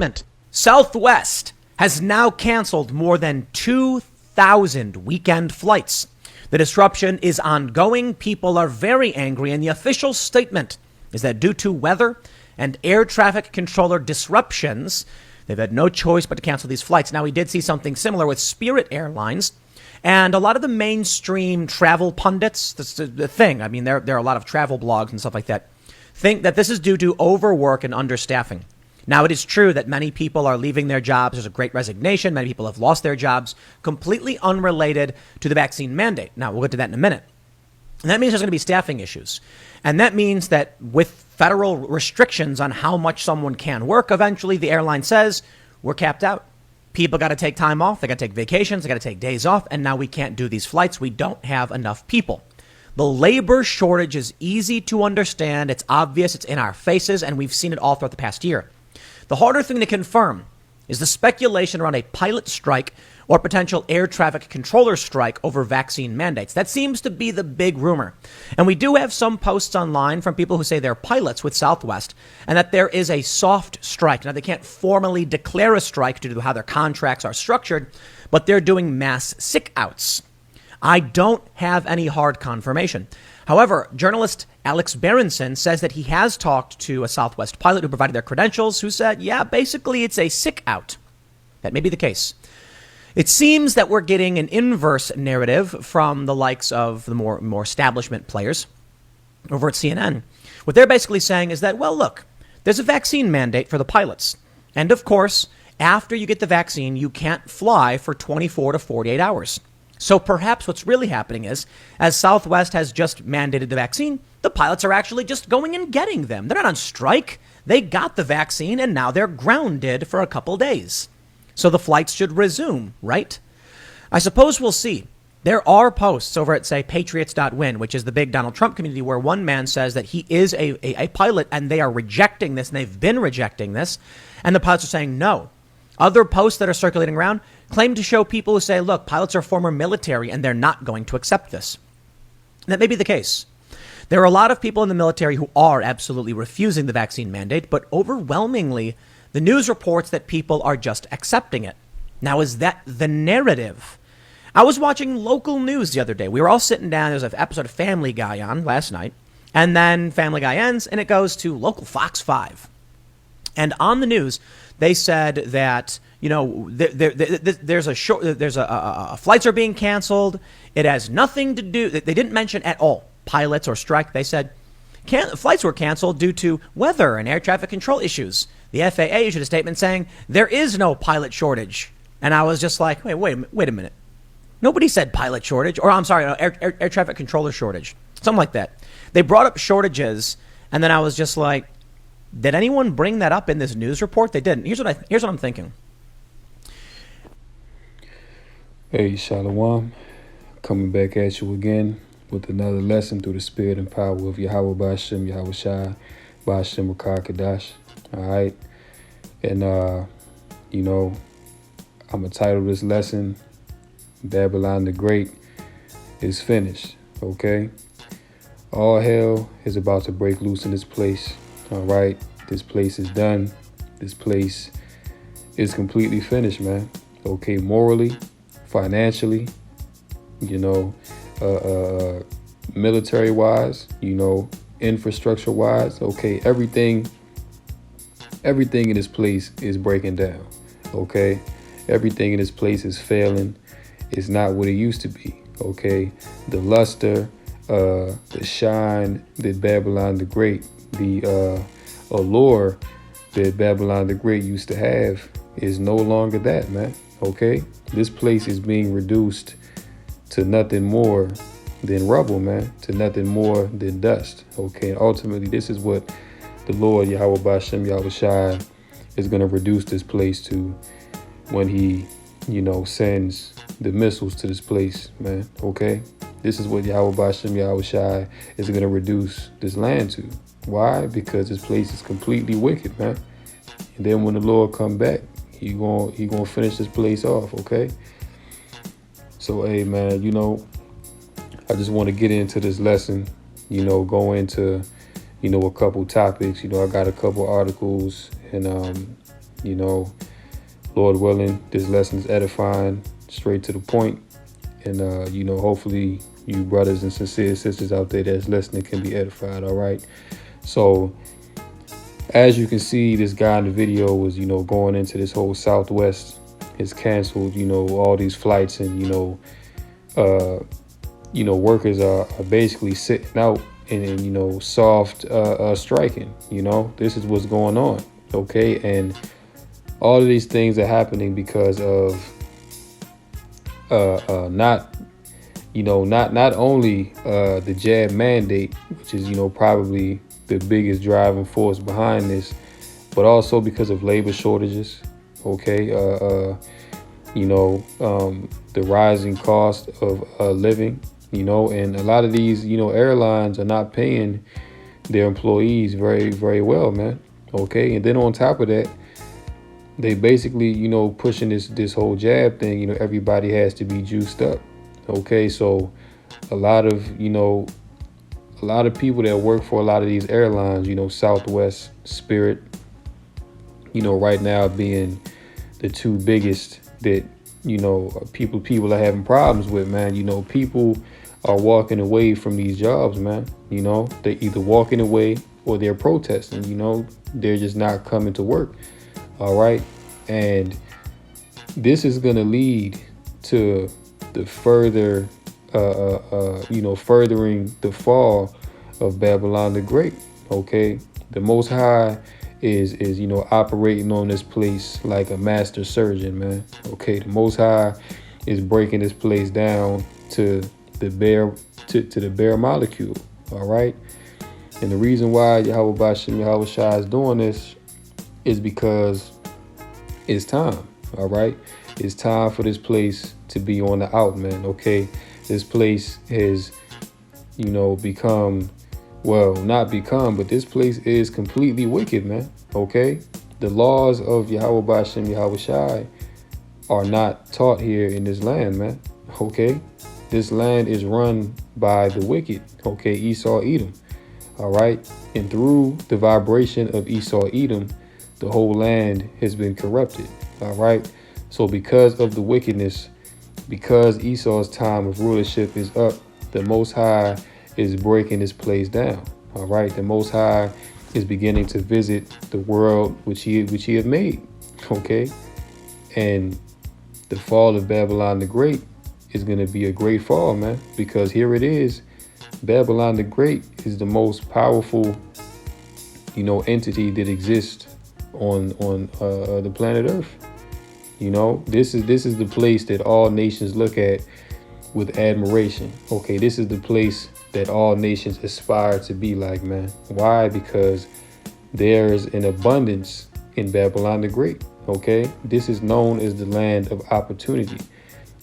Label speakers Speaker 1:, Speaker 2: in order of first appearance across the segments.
Speaker 1: statement. Southwest has now canceled more than 2,000 weekend flights. The disruption is ongoing. People are very angry, and the official statement is that due to weather and air traffic controller disruptions, they've had no choice but to cancel these flights. Now, we did see something similar with Spirit Airlines, and a lot of the mainstream travel pundits, that's the thing. I mean, there are a lot of travel blogs and stuff like that, think that this is due to overwork and understaffing. Now, it is true that many people are leaving their jobs. There's a great resignation. Many people have lost their jobs, completely unrelated to the vaccine mandate. Now, we'll get to that in a minute. And that means there's going to be staffing issues. And that means that with federal restrictions on how much someone can work, eventually the airline says, we're capped out. People got to take time off. They got to take vacations. They got to take days off. And now we can't do these flights. We don't have enough people. The labor shortage is easy to understand. It's obvious. It's in our faces. And we've seen it all throughout the past year. The harder thing to confirm is the speculation around a pilot strike or potential air traffic controller strike over vaccine mandates. That seems to be the big rumor. And we do have some posts online from people who say they're pilots with Southwest and that there is a soft strike. Now, they can't formally declare a strike due to how their contracts are structured, but they're doing mass sick outs. I don't have any hard confirmation. However, journalist Alex Berenson says that he has talked to a Southwest pilot who provided their credentials, who said, yeah, basically it's a sick out. That may be the case. It seems that we're getting an inverse narrative from the likes of the more establishment players over at CNN. What they're basically saying is that, well, look, there's a vaccine mandate for the pilots. And of course, after you get the vaccine, you can't fly for 24 to 48 hours. So perhaps what's really happening is, as Southwest has just mandated the vaccine, the pilots are actually just going and getting them. They're not on strike. They got the vaccine and now they're grounded for a couple days. So the flights should resume, right? I suppose we'll see. There are posts over at, say, patriots.win, which is the big Donald Trump community, where one man says that he is a pilot and they are rejecting this and they've been rejecting this. And the pilots are saying no. Other posts that are circulating around claim to show people who say, look, pilots are former military and they're not going to accept this. And that may be the case. There are a lot of people in the military who are absolutely refusing the vaccine mandate, but overwhelmingly, the news reports that people are just accepting it. Now, is that the narrative? I was watching local news the other day. We were all sitting down. There's an episode of Family Guy on last night. And then Family Guy ends and it goes to local Fox 5. And on the news, they said that, you know, there's flights are being canceled. It has nothing to do. They didn't mention at all pilots or strike. They said flights were canceled due to weather and air traffic control issues. The FAA issued a statement saying there is no pilot shortage. And I was just like, wait a minute. Nobody said pilot shortage, or I'm sorry, air traffic controller shortage, something like that. They brought up shortages, and then I was just like, did anyone bring that up in this news report? They didn't. Here's what I'm thinking.
Speaker 2: Hey, Shalom. Coming back at you again with another lesson through the spirit and power of Yahweh Ba'ashem, Yahweh Shai, Ba'ashem Rakar Kadash. All right. And, I'm going to title this lesson, Babylon the Great is Finished. Okay. All hell is about to break loose in this place. All right. This place is done. This place is completely finished, man. Okay. Morally, financially, military wise, infrastructure wise. Okay. Everything in this place is breaking down. Okay. Everything in this place is failing. It's not what it used to be. Okay. The luster, the shine that Babylon the Great, the allure that Babylon the Great used to have is no longer that, man. Okay. This place is being reduced to nothing more than rubble, man, to nothing more than dust. Okay. And ultimately, this is what the Lord, Yahweh Ba'ashem, Yahweh Shai, is going to reduce this place to when he, sends the missiles to this place, man. Okay. This is what Yahweh Ba'ashem, Yahweh Shai is going to reduce this land to. Why? Because this place is completely wicked, man. And then when the Lord come back, he gonna finish this place off, okay? So, hey, man, I just want to get into this lesson, go into, a couple topics. I got a couple articles and, You know, Lord willing, this lesson is edifying, straight to the point, and hopefully you brothers and sincere sisters out there that's listening can be edified. All right. So as you can see, this guy in the video was, going into this whole Southwest has canceled, all these flights, and workers are basically sitting out and soft striking. This is what's going on. Okay, and all of these things are happening because of not only the jab mandate, which is probably the biggest driving force behind this, but also because of labor shortages. Okay, the rising cost of living. And a lot of these airlines are not paying their employees very, very well, man. Okay, and then on top of that, they basically pushing this whole jab thing. Everybody has to be juiced up. Okay, so a lot of people that work for a lot of these airlines, Southwest, Spirit, right now being the two biggest that people are having problems with, man. People are walking away from these jobs, man. They're either walking away or they're protesting. They're just not coming to work. All right, and this is gonna lead to the furthering the fall of Babylon the Great. Okay, the Most High is operating on this place like a master surgeon, man. Okay, the Most High is breaking this place down to the bare molecule. All right, and the reason why Yahweh Bashem Yahweh Shai is doing this is because it's time. All right, it's time for this place to be on the out, man. Okay, this place has become, well, not become, but this place is completely wicked, man. Okay, the laws of Yahweh Bashem Yahweh Shai are not taught here in this land, man. Okay, this land is run by the wicked. Okay, Esau Edom. All right, and through the vibration of Esau Edom, the whole land has been corrupted. All right, so because of the wickedness, because Esau's time of rulership is up, the Most High is breaking this place down. All right, the Most High is beginning to visit the world which he have made. Okay, and the fall of Babylon the Great is going to be a great fall, man, because here it is. Babylon the Great is the most powerful, entity that exists on the planet Earth. This is the place that all nations look at with admiration. Okay, this is the place that all nations aspire to be like, man. Why? Because there's an abundance in Babylon the Great. Okay, this is known as the land of opportunity.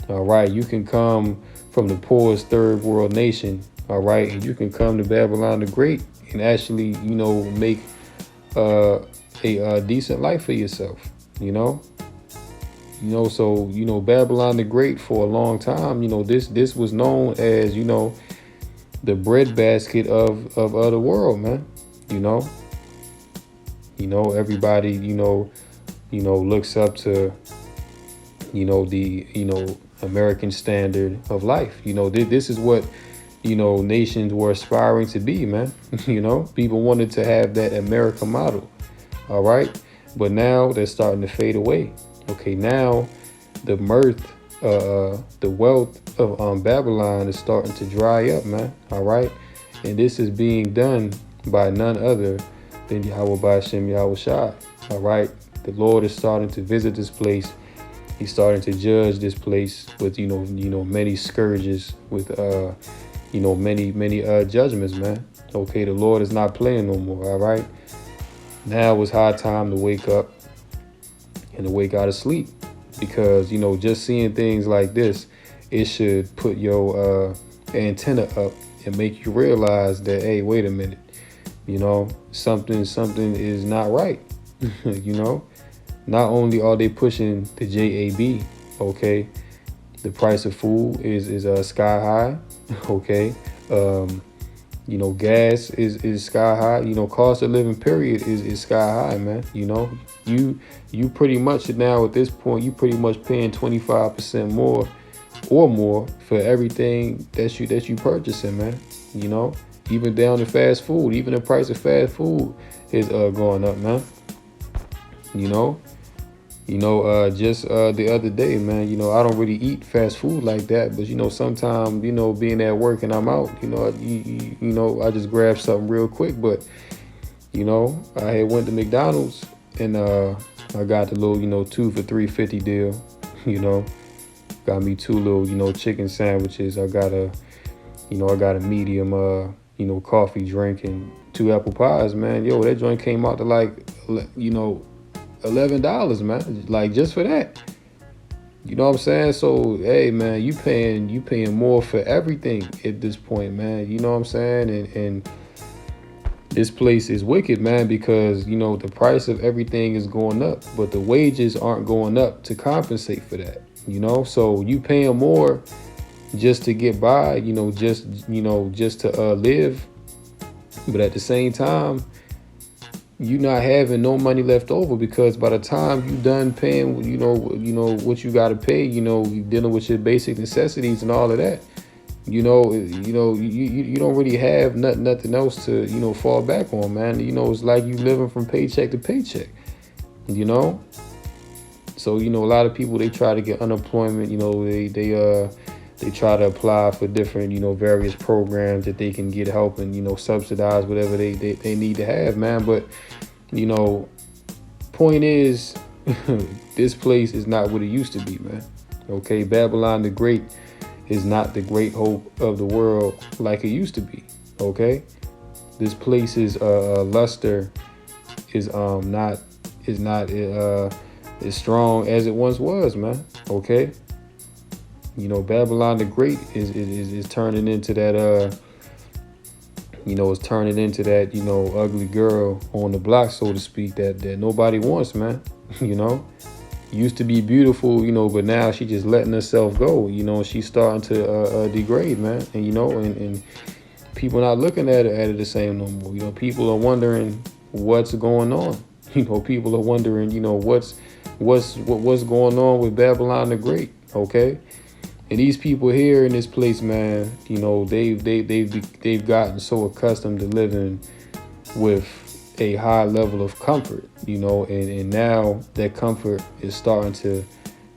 Speaker 2: All right, you can come from the poorest third world nation. All right, and you can come to Babylon the Great and actually, make a decent life for yourself. So Babylon the Great for a long time. This was known as the breadbasket of the world, man. Everybody looks up to the American standard of life. This is what nations were aspiring to be, man. People wanted to have that America model. All right, but now they're starting to fade away. Okay, now the wealth of Babylon is starting to dry up, man. All right, and this is being done by none other than Yahweh Bashem Yahweh Shai. All right, the Lord is starting to visit this place. He's starting to judge this place with many scourges, with many judgments, man. Okay, the Lord is not playing no more. All right, now it's high time to wake up and to wake out of sleep, because just seeing things like this, it should put your antenna up and make you realize that, hey, wait a minute, something is not right. Not only are they pushing the JAB, okay, the price of food is sky high. Okay, Gas is sky high. Cost of living period is sky high, man. You pretty much now at this point, you pretty much paying 25% more or more for everything that you purchasing, man. Even down to fast food, even the price of fast food is going up, man. you know just the other day, man, I don't really eat fast food like that, but sometimes, being at work and I'm out, I just grab something real quick. But I had went to McDonald's and I got the little 2 for $3.50 deal. Got me 2 little chicken sandwiches. I got a medium coffee drink and 2 apple pies, man. That joint came out to like $11, man, like just for that. You know what I'm saying? So hey, man, you paying more for everything at this point, man. You know what I'm saying? And this place is wicked, man, because the price of everything is going up, but the wages aren't going up to compensate for that. So you paying more just to get by, just to live, but at the same time, you not having no money left over, because by the time you done paying, what you got to pay, you dealing with your basic necessities and all of that, you don't really have nothing else to, fall back on, man. It's like you living from paycheck to paycheck, So, a lot of people, they try to get unemployment, they try to apply for different, various programs that they can get help and, subsidize whatever they need to have, man. But, point is, this place is not what it used to be, man. Okay, Babylon the Great is not the great hope of the world like it used to be. Okay, this place's luster is not as strong as it once was, man. Okay. Babylon the Great is turning into that, ugly girl on the block, so to speak, that nobody wants, man. Used to be beautiful, but now she just letting herself go. She's starting to degrade, man. And people not looking at it the same no more. People are wondering what's going on. People are wondering, what's going on with Babylon the Great. Okay. And these people here in this place, man, they've gotten so accustomed to living with a high level of comfort, and now that comfort is starting to,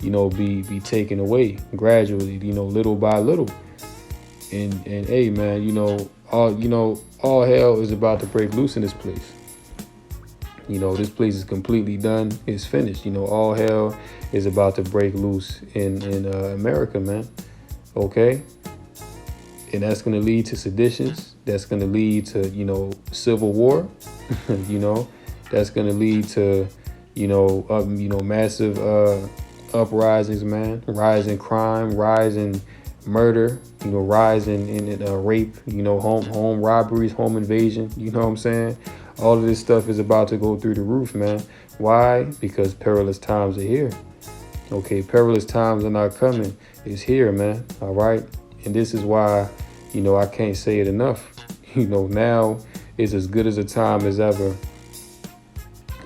Speaker 2: be taken away gradually, little by little. And hey, man, all hell is about to break loose in this place. This place is completely done. It's finished. All hell is about to break loose in America, man. Okay. And that's going to lead to seditions. That's going to lead to, civil war. That's going to lead to, massive uprisings, man. Rise in crime, rise in murder, rise in rape, home robberies, home invasion. You know what I'm saying? All of this stuff is about to go through the roof, man. Why? Because perilous times are here. Okay, perilous times are not coming. It's here, man. All right. And this is why, I can't say it enough. Now is as good as a time as ever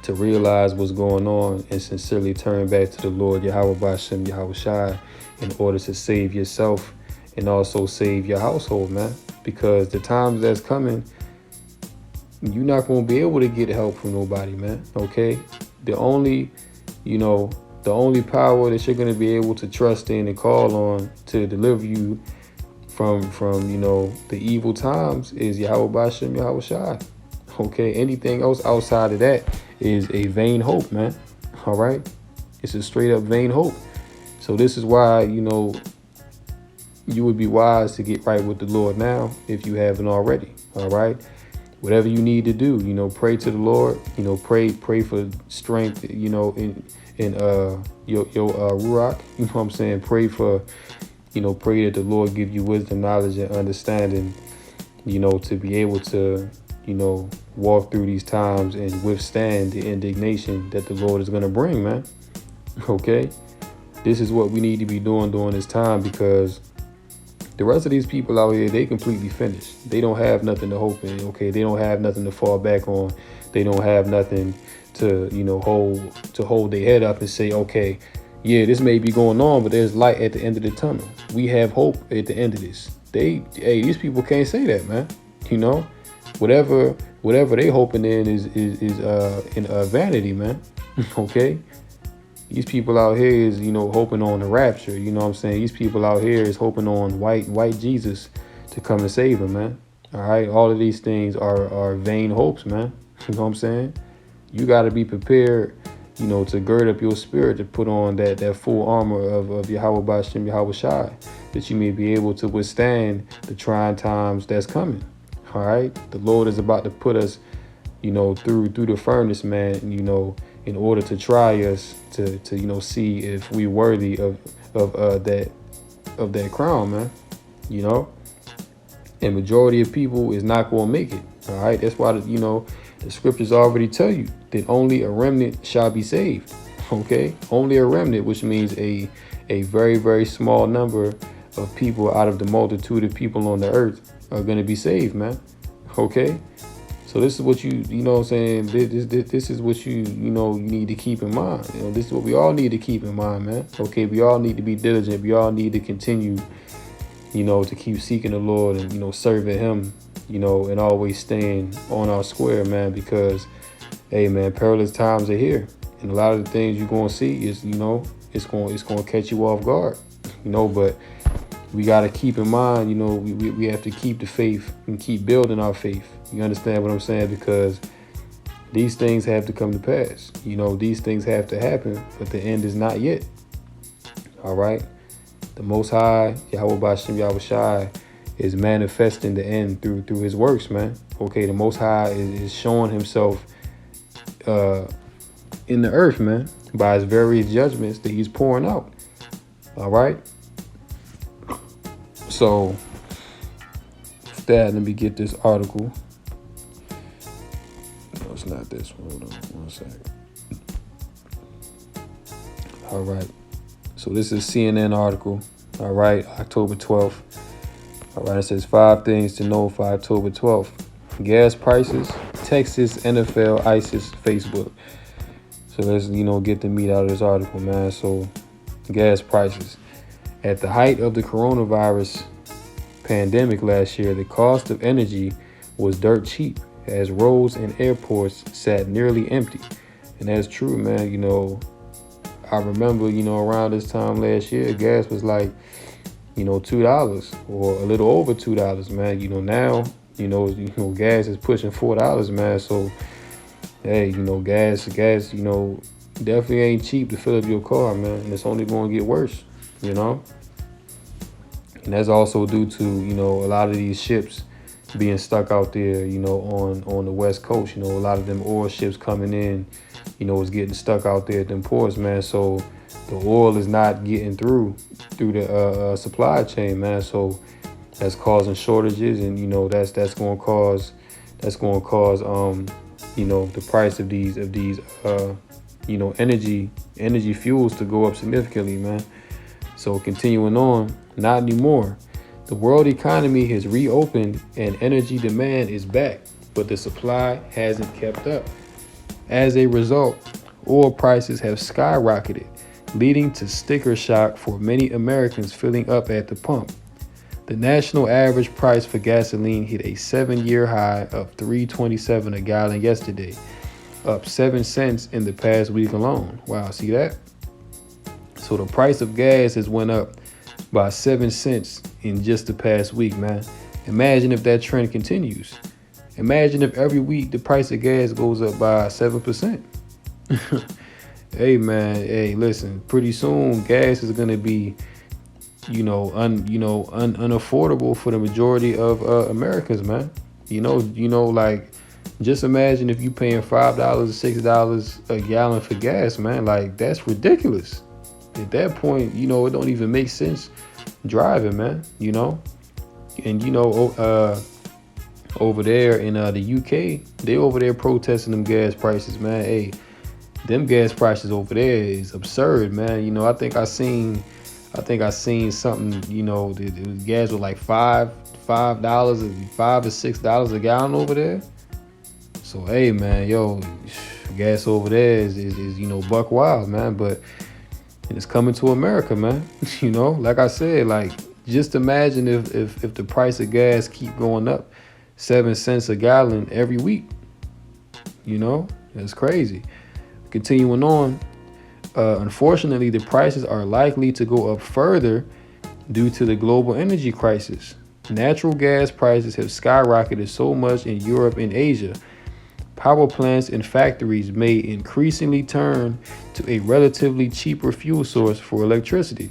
Speaker 2: to realize what's going on and sincerely turn back to the Lord Yahweh Bashem Yahweh Shai in order to save yourself and also save your household, man. Because the times that's coming, you're not going to be able to get help from nobody, man. Okay. The only power that you're going to be able to trust in and call on to deliver you from the evil times is Yahweh Bashem Yahweh Shai. Okay. Anything else outside of that is a vain hope, man. All right. It's a straight up vain hope. So this is why, you would be wise to get right with the Lord now if you haven't already. All right. Whatever you need to do, pray to the Lord, pray for strength, in your ruach, you know what I'm saying? Pray that the Lord give you wisdom, knowledge, and understanding, to be able to, walk through these times and withstand the indignation that the Lord is going to bring, man. Okay. This is what we need to be doing during this time, because The rest of these people out here, they completely finished. They don't have nothing to hope in. Okay, they don't have nothing to fall back on. They don't have nothing to, hold their head up and say, okay, yeah, this may be going on, but there's light at the end of the tunnel. We have hope at the end of this. These people can't say that, man. Whatever they hoping in is in vanity, man. Okay. These people out here is, hoping on the rapture. You know what I'm saying? These people out here is hoping on white Jesus to come and save them, man. All right. All of these things are vain hopes, man. You know what I'm saying? You got to be prepared, to gird up your spirit, to put on that full armor of Yahweh Ba'ashem Yahweh Shai, that you may be able to withstand the trying times that's coming. All right. The Lord is about to put us, through the furnace, man, in order to try us to see if we worthy of that crown, man. And majority of people is not going to make it. All right. That's why, the scriptures already tell you that only a remnant shall be saved. Okay. Only a remnant, which means a very, very small number of people out of the multitude of people on the earth are going to be saved, man. Okay. So this is what you know what I'm saying? This is what you need to keep in mind. This is what we all need to keep in mind, man. Okay, we all need to be diligent. We all need to continue, to keep seeking the Lord and, serving him, and always staying on our square, man, because, hey, man, perilous times are here. And a lot of the things you're going to see is, it's going to catch you off guard, but we got to keep in mind, we have to keep the faith and keep building our faith. You understand what I'm saying? Because these things have to come to pass. These things have to happen, but the end is not yet. All right. The Most High, Yahweh Ba'ashem Yahweh Shai, is manifesting the end through his works, man. Okay. The Most High is showing himself in the earth, man, by his various judgments that he's pouring out. All right. So with that, let me get this article. No, it's not this one. Hold on 1 second. All right. So this is CNN article. All right. October 12th. All right. It says 5 things to know for October 12th. Gas prices, Texas, NFL, ISIS, Facebook. So let's, get the meat out of this article, man. So gas prices. At the height of the coronavirus pandemic last year, the cost of energy was dirt cheap as roads and airports sat nearly empty. And that's true, man. I remember, around this time last year, gas was like, $2 or a little over $2, man. Now, gas is pushing $4, man. So, hey, gas, definitely ain't cheap to fill up your car, man. And it's only going to get worse. And that's also due to, a lot of these ships being stuck out there, on the West Coast. A lot of them oil ships coming in, is getting stuck out there at them ports, man. So the oil is not getting through the supply chain, man. So that's causing shortages, and, that's going to cause the price of these energy fuels to go up significantly, man. So continuing on, not anymore. The world economy has reopened and energy demand is back, but the supply hasn't kept up. As a result, oil prices have skyrocketed, leading to sticker shock for many Americans filling up at the pump. The national average price for gasoline hit a 7-year high of $3.27 a gallon yesterday, up 7 cents in the past week alone. Wow, see that? So the price of gas has went up by 7 cents in just the past week, man. Imagine if that trend continues. Imagine if every week the price of gas goes up by 7%. Hey, man. Hey, listen. Pretty soon, gas is gonna be, unaffordable for the majority of Americans, man. Like, just imagine if you paying $5 or $6 a gallon for gas, man. Like, that's ridiculous. At that point, it don't even make sense driving, man. And over there in the UK, they over there protesting them gas prices, man. Hey, them gas prices over there is absurd, man. I think I seen I think I seen something, gas was like $5, $5 or $6 a gallon over there. So hey man, yo, gas over there is buck wild, man. But it's coming to America, man. Like I said, like just imagine if the price of gas keep going up 7 cents a gallon every week. That's crazy. Continuing on, unfortunately, the prices are likely to go up further due to the global energy crisis. Natural gas prices have skyrocketed so much in Europe and Asia. Power plants and factories may increasingly turn to a relatively cheaper fuel source for electricity.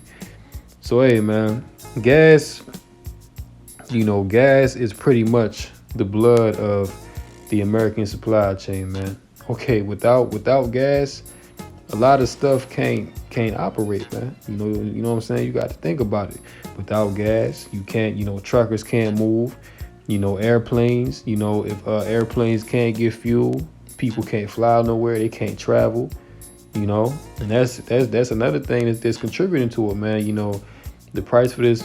Speaker 2: So hey man, gas is pretty much the blood of the American supply chain, man. Okay, without gas, a lot of stuff can't operate, man. You know what I'm saying? You got to think about it. Without gas, you can't, truckers can't move. Airplanes, if airplanes can't get fuel, people can't fly nowhere, they can't travel, and that's another thing that's contributing to it, man. The price for this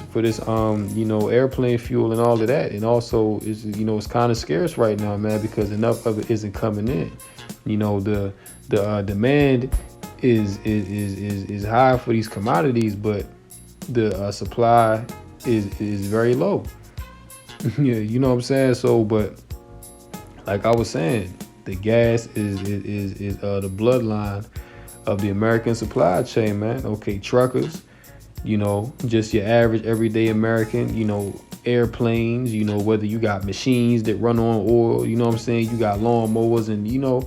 Speaker 2: airplane fuel and all of that, and also is it's kind of scarce right now, man, because enough of it isn't coming in. The demand is high for these commodities, but the supply is very low. Yeah, you know what I'm saying? So, but like I was saying, the gas is the bloodline of the American supply chain, man. Okay, truckers, just your average everyday American, airplanes, whether you got machines that run on oil, you know what I'm saying? You got lawnmowers and,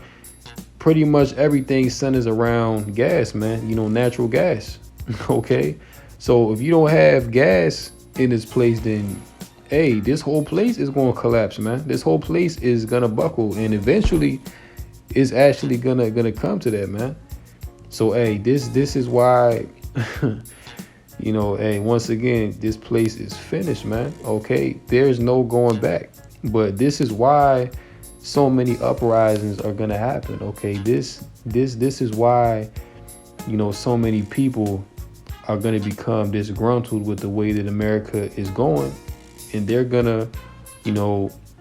Speaker 2: pretty much everything centers around gas, man, natural gas. Okay. So if you don't have gas in this place, then hey, this whole place is going to collapse, man. This whole place is going to buckle, and eventually it's actually gonna come to that, man. So hey, this is why hey, once again, this place is finished, man. Okay, there's no going back. But this is why so many uprisings are gonna happen. Okay, this is why so many people are gonna become disgruntled with the way that America is going. And they're gonna,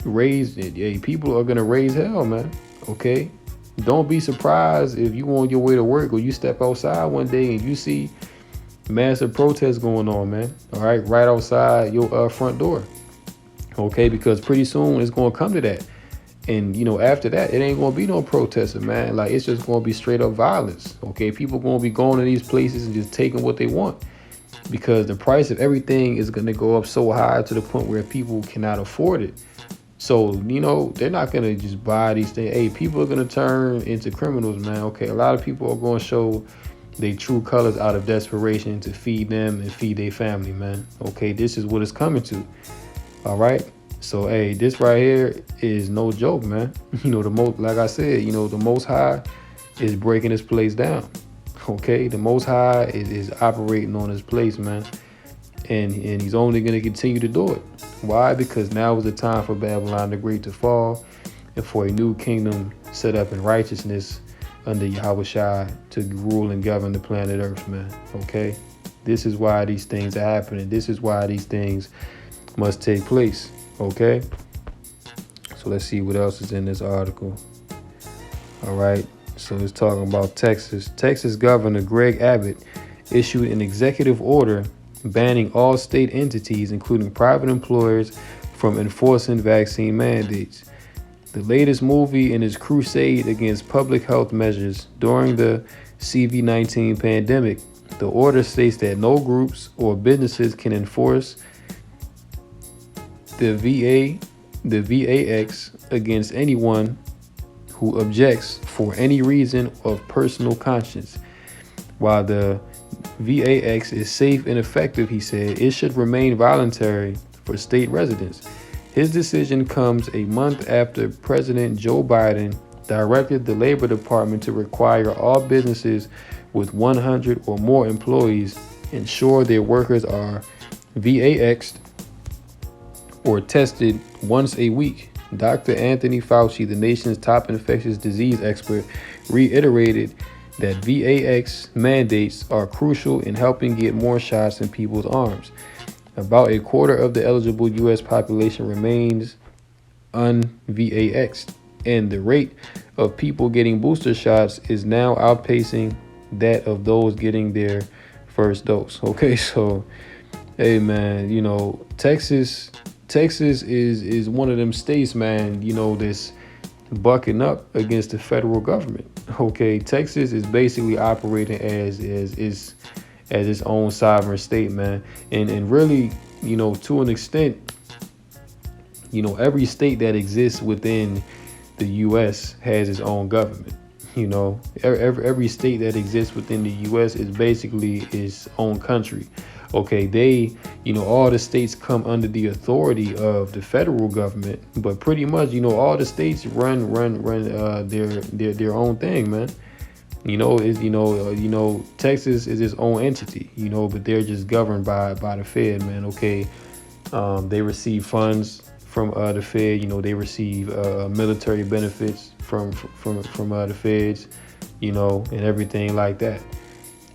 Speaker 2: raise it. Hey, people are gonna raise hell, man. Okay, don't be surprised if you on your way to work or you step outside one day and you see massive protests going on, man. All right, right outside your front door. Okay, because pretty soon it's gonna come to that, and after that, it ain't gonna be no protesting, man. Like it's just gonna be straight up violence. Okay, people gonna be going to these places and just taking what they want, because the price of everything is going to go up so high to the point where people cannot afford it. So, they're not going to just buy these things. Hey, people are going to turn into criminals, man. Okay, a lot of people are going to show their true colors out of desperation to feed them and feed their family, man. Okay, this is what it's coming to. All right. So, hey, this right here is no joke, man. Like I said, the Most High is breaking this place down. Okay, the Most High is operating on his place, man, and he's only going to continue to do it. Why? Because now is the time for Babylon the Great to fall and for a new kingdom set up in righteousness under Yahushua to rule and govern the planet Earth, man. Okay, this is why these things are happening. This is why these things must take place. Okay, so let's see what else is in this article. All right. So it's talking about Texas. Texas Governor Greg Abbott issued an executive order banning all state entities, including private employers, from enforcing vaccine mandates. The latest movie in his crusade against public health measures during the CV-19 pandemic, the order states that no groups or businesses can enforce the VAX against anyone who objects for any reason of personal conscience. While the VAX is safe and effective, he said, it should remain voluntary for state residents. His decision comes a month after President Joe Biden directed the Labor Department to require all businesses with 100 or more employees ensure their workers are VAX'd or tested once a week. Dr. Anthony Fauci, the nation's top infectious disease expert, reiterated that VAX mandates are crucial in helping get more shots in people's arms. About a quarter of the eligible U.S. population remains un-VAXed, and the rate of people getting booster shots is now outpacing that of those getting their first dose. Okay, so hey man, Texas is one of them states, man, that's bucking up against the federal government. Okay, Texas is basically operating as its own sovereign state, man. And really, to an extent, every state that exists within the US has its own government. Every state that exists within the US is basically its own country. Okay, all the states come under the authority of the federal government, but pretty much, all the states run their own thing, man. Texas is its own entity, but they're just governed by the Fed, man. Okay, they receive funds from the Fed. They receive military benefits from the Feds, and everything like that.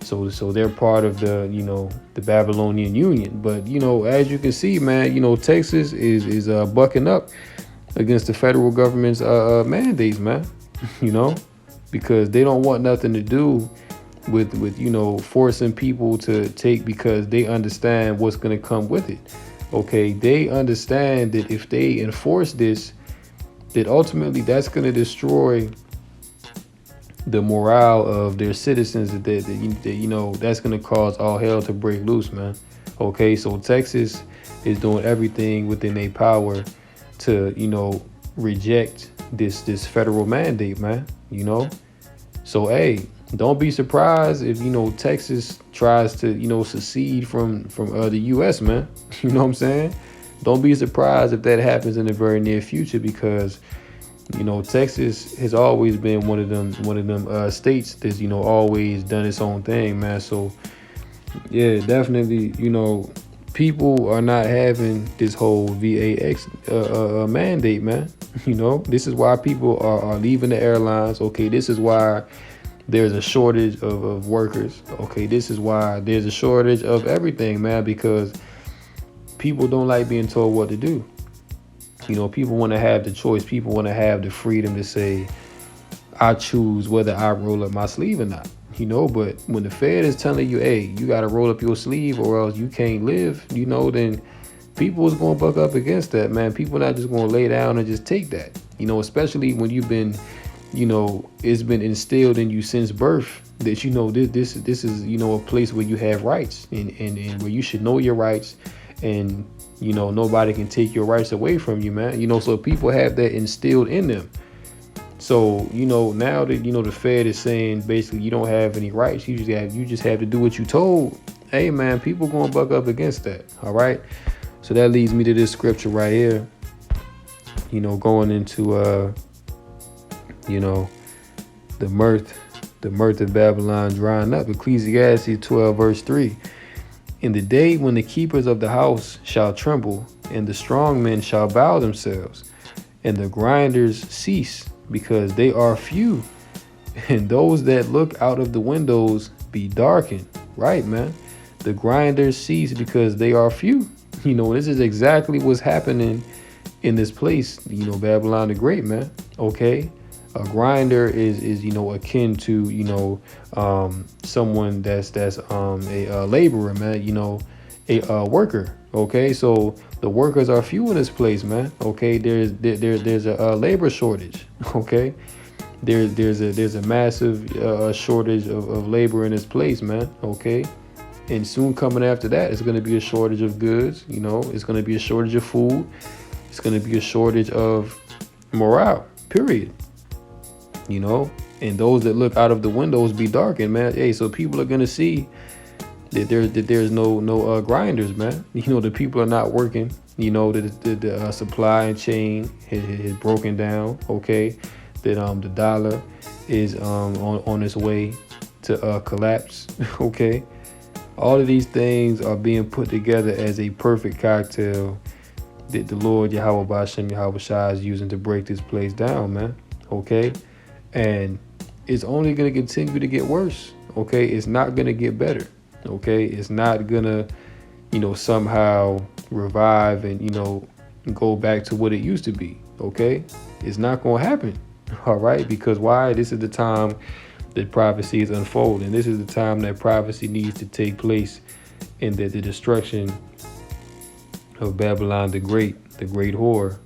Speaker 2: So they're part of the Babylonian Union. But as you can see, man, Texas is bucking up against the federal government's mandates, man. Because they don't want nothing to do with forcing people to take, because they understand what's going to come with it. Okay, they understand that if they enforce this, that ultimately that's going to destroy the morale of their citizens, that's going to cause all hell to break loose, man. Okay, so Texas is doing everything within their power to reject this federal mandate, man. So hey, don't be surprised if Texas tries to secede from the US, man. You know what I'm saying? Don't be surprised if that happens in the very near future, because Texas has always been one of them states that's always done its own thing, man. So yeah, definitely, people are not having this whole VAX mandate, man. This is why people are leaving the airlines. Okay, this is why there's a shortage of workers. Okay, this is why there's a shortage of everything, man, because people don't like being told what to do. People want to have the choice. People want to have the freedom to say, I choose whether I roll up my sleeve or not. But when the Fed is telling you, hey, you got to roll up your sleeve or else you can't live, then people is going to buck up against that, man. People not just going to lay down and just take that, especially when you've been, it's been instilled in you since birth that, this is, a place where you have rights and where you should know your rights, and nobody can take your rights away from you, man. So people have that instilled in them. So, now that, the Fed is saying basically you don't have any rights, you just have to do what you told. Hey, man, people going to buck up against that. All right. So that leads me to this scripture right here, going into, the mirth of Babylon drying up. Ecclesiastes 12, verse 3. In the day when the keepers of the house shall tremble, and the strong men shall bow themselves, and the grinders cease, because they are few, and those that look out of the windows be darkened. Right, man. The grinders cease because they are few. This is exactly what's happening in this place, Babylon the Great, man. Okay. A grinder is akin to, someone that's a laborer, man, a worker. Okay. So the workers are few in this place, man. Okay. There's a labor shortage. Okay. There's a massive shortage of labor in this place, man. Okay. And soon coming after that, it's going to be a shortage of goods. It's going to be a shortage of food. It's going to be a shortage of morale, period. And those that look out of the windows be darkened, man. Hey, so people are going to see that there's no grinders, man. The people are not working. The supply chain has broken down. Okay. That the dollar is on its way to collapse. Okay. All of these things are being put together as a perfect cocktail that the Lord Yahweh B'Shem Yahweh Shai is using to break this place down, man. Okay. And it's only going to continue to get worse. Okay, it's not going to get better. Okay, it's not going to, somehow revive and, go back to what it used to be. Okay, it's not going to happen. All right, because why? This is the time that prophecy is unfolding. This is the time that prophecy needs to take place, and that the destruction of Babylon the great whore,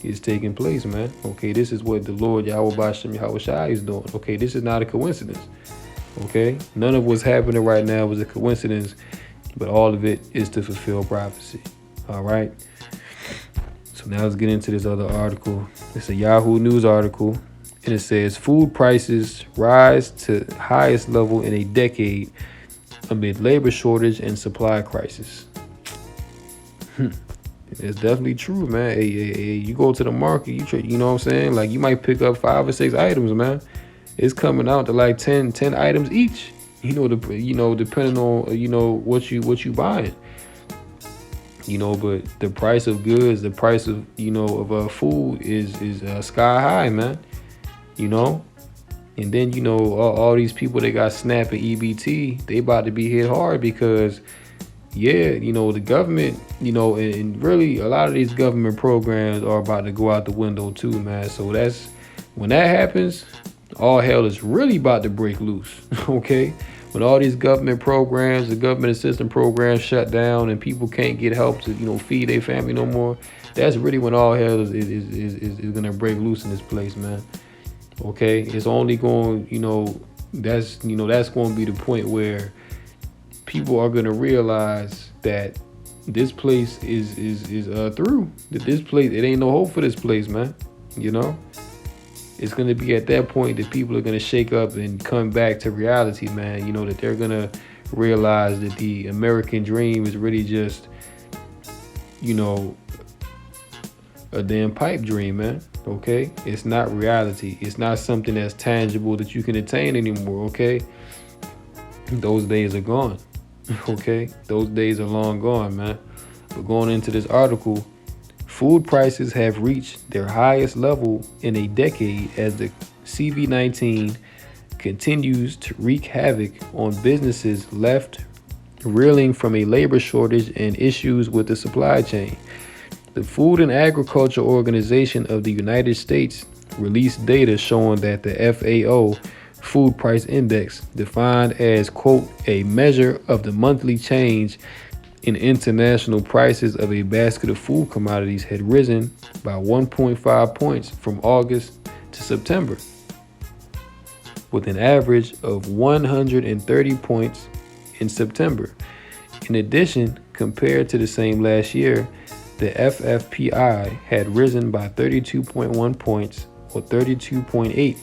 Speaker 2: is taking place, man. Okay, this is what the Lord Yahweh Bashem Yahweh Shai is doing. Okay, this is not a coincidence. Okay, none of what's happening right now is a coincidence, but all of it is to fulfill prophecy. All right. So now let's get into this other article. It's a Yahoo News article, and it says food prices rise to highest level in a decade amid labor shortage and supply crisis. It's definitely true, man. Hey, you go to the market, you know what I'm saying? Like, you might pick up 5 or 6 items, man. It's coming out to like 10 items each. Depending on, what you buying. But the price of goods, the price of, food is sky high, man. And then, all these people that got SNAP and EBT, they about to be hit hard because, the government, and really a lot of these government programs are about to go out the window too, man. So when that happens, all hell is really about to break loose. Okay, when all these government programs, the government assistance programs shut down and people can't get help to feed their family no more, that's really when all hell is gonna break loose in this place, man. Okay, it's only going, that's going to be the point where people are going to realize that this place is through. That this place, it ain't no hope for this place, man. It's going to be at that point that people are going to shake up and come back to reality, man. That they're going to realize that the American dream is really just, a damn pipe dream, man. Okay, it's not reality. It's not something that's tangible that you can attain anymore. Okay, those days are gone. Okay, those days are long gone, man. But going into this article, food prices have reached their highest level in a decade as the COVID-19 continues to wreak havoc on businesses left reeling from a labor shortage and issues with the supply chain. The Food and Agriculture Organization of the United States released data showing that the FAO Food Price Index, defined as, quote, a measure of the monthly change in international prices of a basket of food commodities, had risen by 1.5 points from August to September, with an average of 130 points in September. In addition, compared to the same last year, the FFPI had risen by 32.1 points, or 32.8,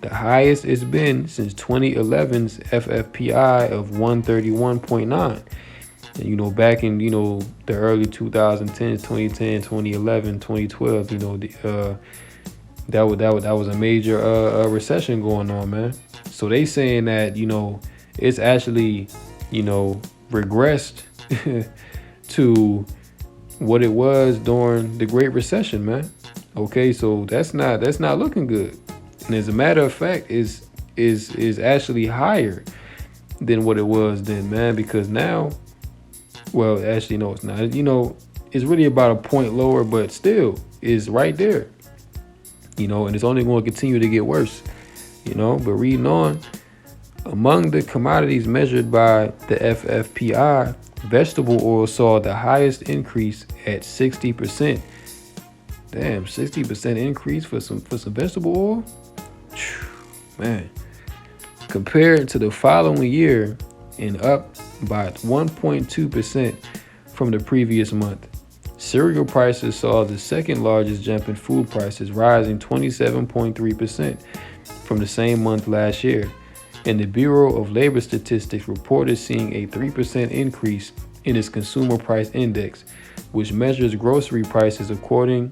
Speaker 2: the highest it's been since 2011's FFPI of 131.9. And, back in, the early 2010s, 2010, 2011, 2012, that was a major recession going on, man. So they saying that, it's actually, regressed to what it was during the Great Recession, man. Okay, so that's not looking good. And as a matter of fact, is actually higher than what it was then, man, because now, well, actually, no, it's not. It's really about a point lower, but still is right there. And it's only going to continue to get worse. But reading on, among the commodities measured by the FFPI, vegetable oil saw the highest increase at 60%. Damn, 60% increase for some vegetable oil? Man. Compared to the following year, and up by 1.2% from the previous month. Cereal prices saw the second largest jump in food prices, rising 27.3% from the same month last year. And the Bureau of Labor Statistics reported seeing a 3% increase in its consumer price index, which measures grocery prices according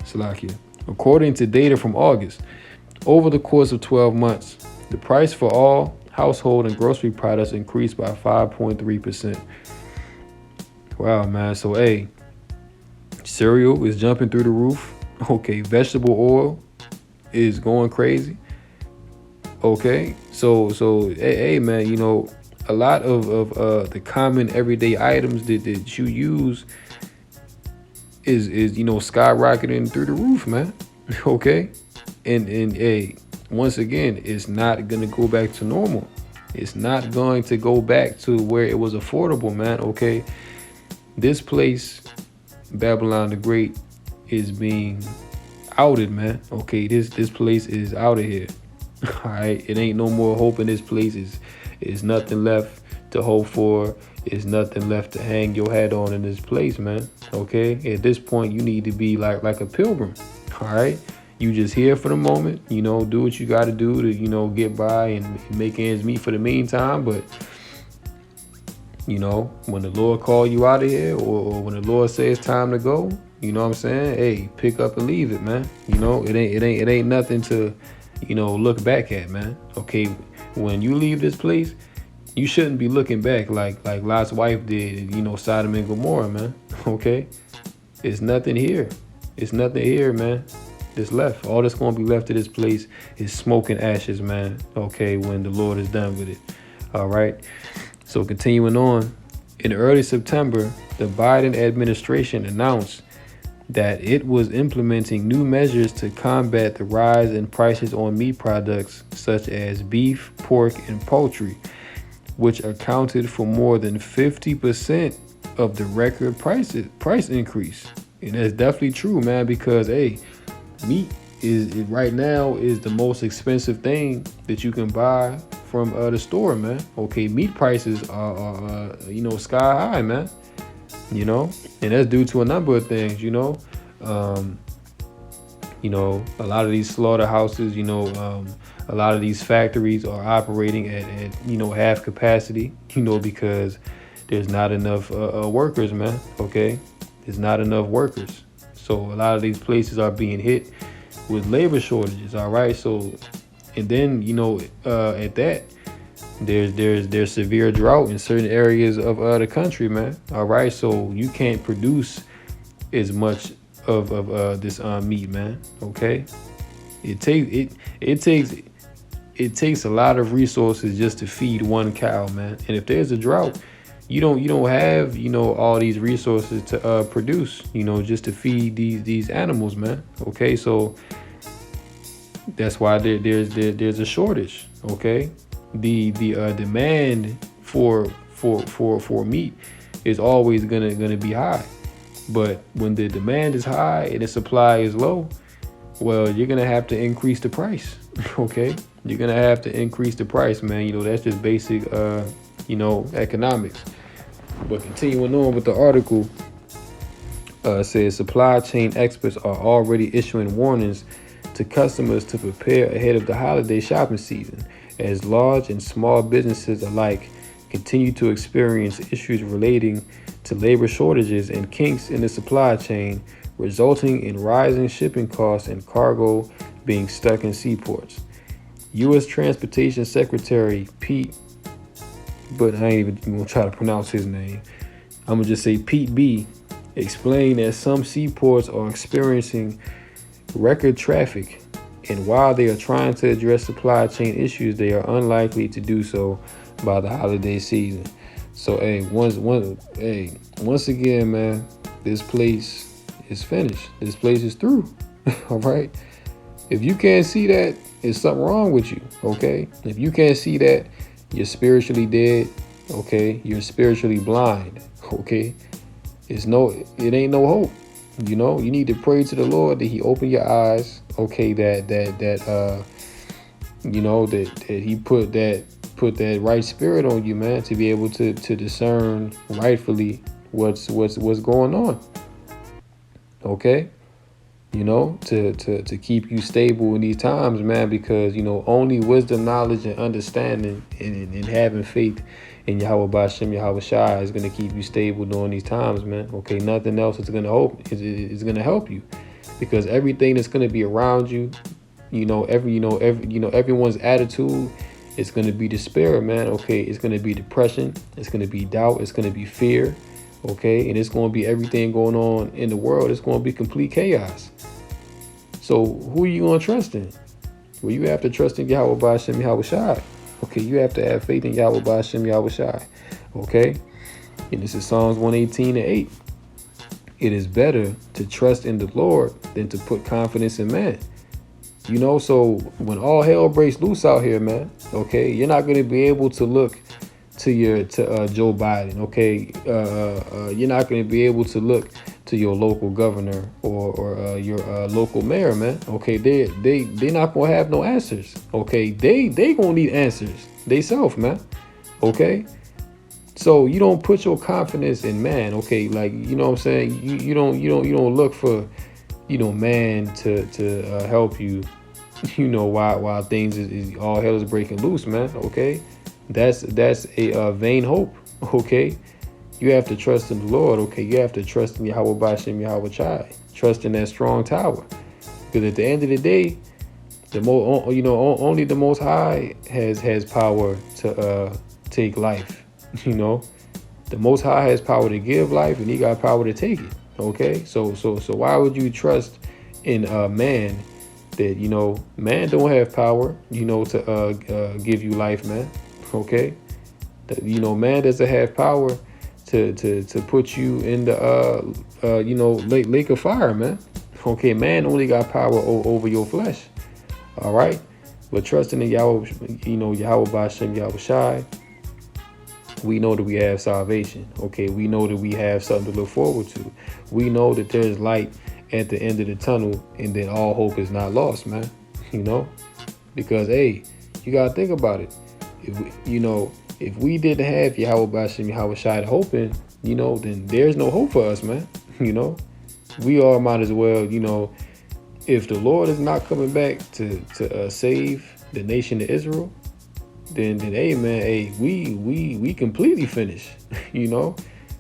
Speaker 2: to data from August. Over the course of 12 months, the price for all household and grocery products increased by 5.3%. Wow, man. So, hey, cereal is jumping through the roof. Okay, vegetable oil is going crazy. Okay, so hey man, a lot of the common everyday items that you use is skyrocketing through the roof, man. Okay, and hey, once again, it's not gonna go back to normal. It's not going to go back to where it was affordable, man. Okay, this place, Babylon the Great, is being outed, man. Okay, this place is out of here. All right, it ain't no more hope in this place. Is nothing left to hope for. Is nothing left to hang your hat on in this place, man. Okay, at this point, you need to be like a pilgrim. All right, you just here for the moment. Do what you got to do to get by and make ends meet for the meantime. But when the Lord call you out of here, or when the Lord says it's time to go, you know what I'm saying? Hey, pick up and leave it, man. It ain't nothing to look back at, man. Okay, when you leave this place, you shouldn't be looking back like Lot's wife did, Sodom and Gomorrah, man. Okay, it's nothing here. It's nothing here, man. That's left. All that's gonna be left of this place is smoke and ashes, man. Okay, when the Lord is done with it. All right. So continuing on, in early September, the Biden administration announced that it was implementing new measures to combat the rise in prices on meat products such as beef, pork, and poultry, which accounted for more than 50% of the record price increase. And that's definitely true, man, because hey, meat is right now is the most expensive thing that you can buy from the store, man. Okay, meat prices are sky high, man. And that's due to a number of things. A lot of these slaughterhouses, a lot of these factories are operating at half capacity, because there's not enough workers, man. Okay, there's not enough workers, so a lot of these places are being hit with labor shortages. All right, so and then at that, there's severe drought in certain areas of the country, man. All right, so you can't produce as much of this meat, man. Okay, it takes a lot of resources just to feed one cow, man. And if there's a drought, you don't have all these resources to produce just to feed these animals, man. Okay, so that's why there's a shortage. Okay, the demand for meat is always gonna be high, but when the demand is high and the supply is low, well, you're gonna have to increase the price. Okay, you're gonna have to increase the price, man. That's just basic economics. But continuing on with the article, says supply chain experts are already issuing warnings to customers to prepare ahead of the holiday shopping season, as large and small businesses alike continue to experience issues relating to labor shortages and kinks in the supply chain, resulting in rising shipping costs and cargo being stuck in seaports. U.S. Transportation Secretary Pete, but I ain't even gonna try to pronounce his name. I'm gonna just say Pete B, explained that some seaports are experiencing record traffic, and while they are trying to address supply chain issues, they are unlikely to do so by the holiday season. So once again, man, this place is finished. This place is through. All right. If you can't see that, there's something wrong with you. Okay. If you can't see that, you're spiritually dead. Okay. You're spiritually blind. Okay. It ain't no hope. You need to pray to the Lord that he open your eyes. Okay. That he put that right spirit on you, man, to be able to discern rightfully what's going on. Okay. To keep you stable in these times, man, because only wisdom, knowledge, and understanding and having faith in Yahweh Bashem, Yahweh Shai is going to keep you stable during these times, man. Okay, nothing else is going to help you, because everything that's going to be around you, everyone's attitude is going to be despair, man. Okay, it's going to be depression, it's going to be doubt, it's going to be fear. Okay, and it's going to be everything going on in the world. It's going to be complete chaos. So who are you going to trust in? Well, you have to trust in Yahweh Ba'Shem Yahweh Shai. Okay, you have to have faith in Yahweh Ba'Shem Yahweh Shai. Okay, and this is Psalms 118:8. It is better to trust in the Lord than to put confidence in man. You know, so when all hell breaks loose out here, man, okay, you're not going to be able to look to Joe Biden, okay? You're not going to be able to look to your local governor or your local mayor, man. Okay, they not gonna have no answers. Okay, they gonna need answers theyself, man. Okay, so you don't put your confidence in man. Okay, like, you know what I'm saying. You don't look for, you know, man to help you. You know, while things is all hell is breaking loose, man. Okay, that's a vain hope. Okay. You have to trust in the Lord, okay? You have to trust in Yahweh Ba'Shem Yahweh Shai. Trust in that strong tower. Because at the end of the day, only the Most High has power to take life. You know, the Most High has power to give life, and He got power to take it. Okay, so why would you trust in man that, you know, man don't have power, you know, to give you life, man? Okay, you know, man doesn't have power to put you in the you know, lake of fire, man. Okay, man only got power over your flesh. All right, but trusting in Yahweh, you know, Yahweh Ba'Shem Yahweh Shai, we know that we have salvation. Okay, we know that we have something to look forward to. We know that there's light at the end of the tunnel, and that all hope is not lost, man. You know, because hey, you gotta think about it. If we didn't have Yahweh Ba'Shem Yahweh Shai to hope in, you know, then there's no hope for us, man. You know, we all might as well, you know, if the Lord is not coming back to save the nation of Israel, then hey, man, hey, we completely finished. You know,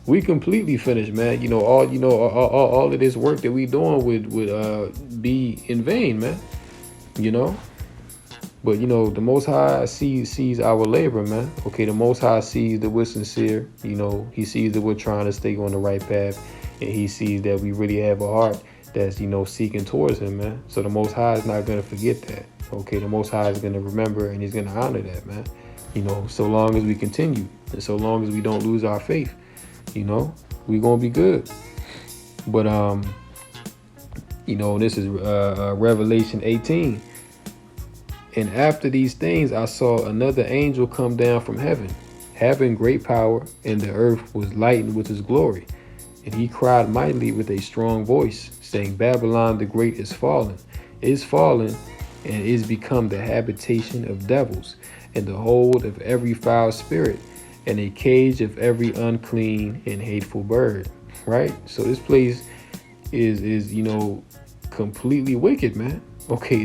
Speaker 2: we completely finished, man. You know, all of this work that we doing would be in vain, man. You know. But, you know, the Most High sees our labor, man. Okay, the Most High sees that we're sincere. You know, He sees that we're trying to stay on the right path. And He sees that we really have a heart that's, you know, seeking towards Him, man. So the Most High is not going to forget that. Okay, the Most High is going to remember, and He's going to honor that, man. You know, so long as we continue and so long as we don't lose our faith, you know, we're going to be good. But, you know, this is Revelation 18. And after these things, I saw another angel come down from heaven, having great power, and the earth was lightened with his glory. And he cried mightily with a strong voice, saying, Babylon the great is fallen, and is become the habitation of devils, and the hold of every foul spirit, and a cage of every unclean and hateful bird. Right? So this place is you know, completely wicked, man. Okay,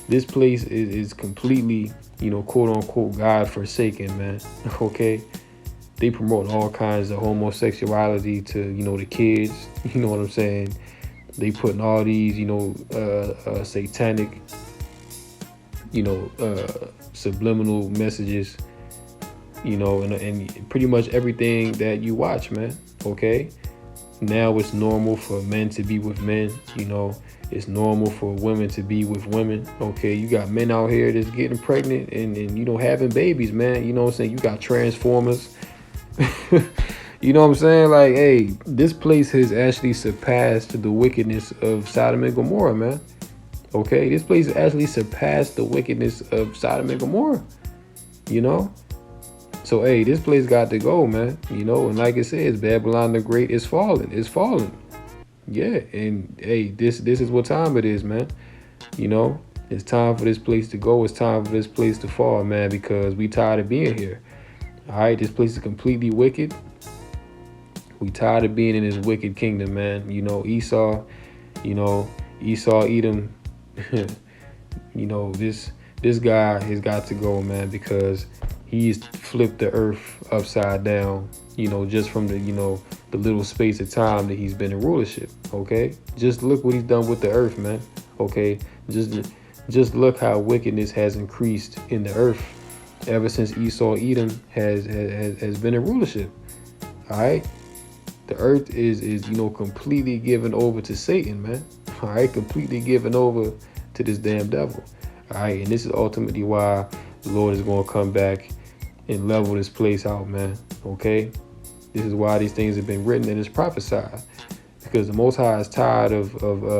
Speaker 2: this place is completely, you know, quote unquote, God forsaken, man. Okay. They promote all kinds of homosexuality to, you know, the kids. You know what I'm saying? They putting all these, you know, satanic, you know, subliminal messages, you know, and pretty much everything that you watch, man. Okay. Now it's normal for men to be with men, you know. It's normal for women to be with women. Okay, you got men out here that's getting pregnant and you know, having babies, man. You know what I'm saying? You got transformers. You know what I'm saying? Like, hey, this place has actually surpassed the wickedness of Sodom and Gomorrah, man. Okay, this place has actually surpassed the wickedness of Sodom and Gomorrah. You know? So, hey, this place got to go, man. You know, and like it says, Babylon the Great is falling. It's falling. Yeah, and hey, this is what time it is, man. You know, it's time for this place to go. It's time for this place to fall, man, because we tired of being here. All right, this place is completely wicked. We tired of being in this wicked kingdom, man. You know, Esau, Edom. You know, this guy has got to go, man, because he's flipped the earth upside down. You know, just from the, you know, the little space of time that he's been in rulership. Okay, just look what he's done with the earth, man. Okay, just look how wickedness has increased in the earth ever since Esau Edom has been in rulership. All right, the earth is you know, completely given over to Satan, man. All right, completely given over to this damn devil. All right, and this is ultimately why the Lord is going to come back and level this place out, man. Okay, this is why these things have been written and it's prophesied, because the Most High is tired of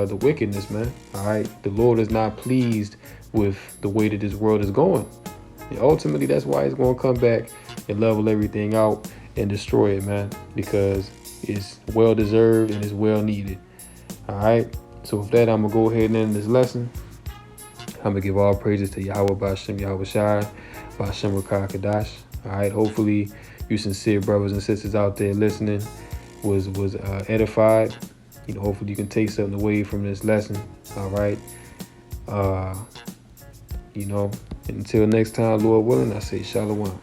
Speaker 2: the wickedness, man. All right, the Lord is not pleased with the way that this world is going. And ultimately, that's why He's going to come back and level everything out and destroy it, man, because it's well deserved and it's well needed. All right. So with that, I'm gonna go ahead and end this lesson. I'm gonna give all praises to Yahweh Bashem, Yahweh Shai, Bashem Rakah Kadash. All right. Hopefully, you sincere brothers and sisters out there listening was edified. You know, hopefully you can take something away from this lesson. All right. You know, until next time, Lord willing, I say shalom.